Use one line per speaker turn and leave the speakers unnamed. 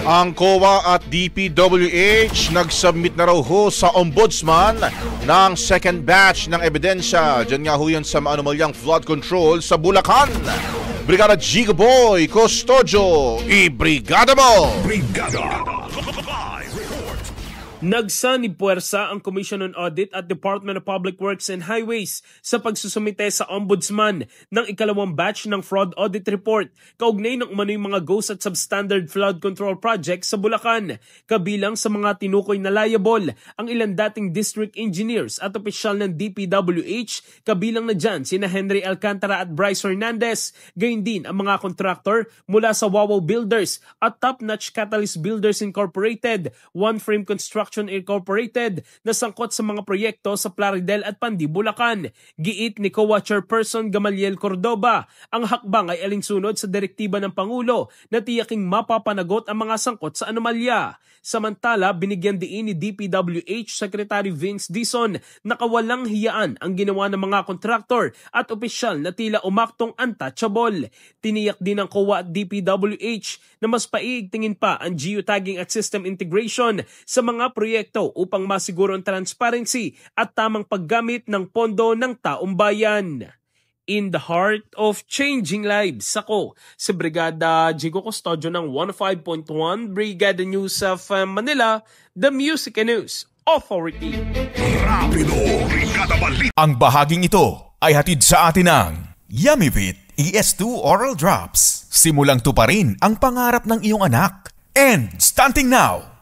Ang COA at DPWH nagsubmit na raw ho sa Ombudsman ng second batch ng ebidensya. Diyan nga ho yan sa maanumalyang flood control sa Bulacan. Brigada Gigo Boy Custodio, i-brigada mo!
Brigada!
Nagsanib-puwersa ang Commission on Audit at Department of Public Works and Highways sa pagsusumite sa Ombudsman ng ikalawang batch ng fraud audit report kaugnay ng umano'y mga ghost at substandard flood control projects sa Bulacan. Kabilang sa mga tinukoy na liable ang ilang dating district engineers at opisyal ng DPWH, kabilang na dyan sina Henry Alcantara at Bryce Hernandez, gayon din ang mga kontraktor mula sa Wawaw Builders at Top Notch Catalyst Builders Incorporated, One Frame Construction Incorporated na sangkot sa mga proyekto sa Plaridel at Pandi, Bulacan. Giit ni COA Chairperson Gamaliel Cordoba, ang hakbang ay alinsunod sa direktiba ng Pangulo na tiyaking mapapanagot ang mga sangkot sa anomalya. Samantala, binigyan diin ni DPWH Secretary Vince Dizon na kawalang hiyaan ang ginawa ng mga kontraktor at opisyal na tila umaktong untouchable. Tiniyak din ng COA at DPWH na mas paiigtingin pa ang geotagging at system integration sa mga proyekto upang masiguro ang transparency at tamang paggamit ng pondo ng taong bayan. In the heart of changing lives, ako si Brigada Gigo Custodio ng 105.1 Brigada News of Manila, the Music and News Authority.
Rapido, Brigada Balita.
Ang bahaging ito ay hatid sa atin ng Yummyvit ES2 Oral Drops. Simulang tuparin ang pangarap ng iyong anak. And stunting now!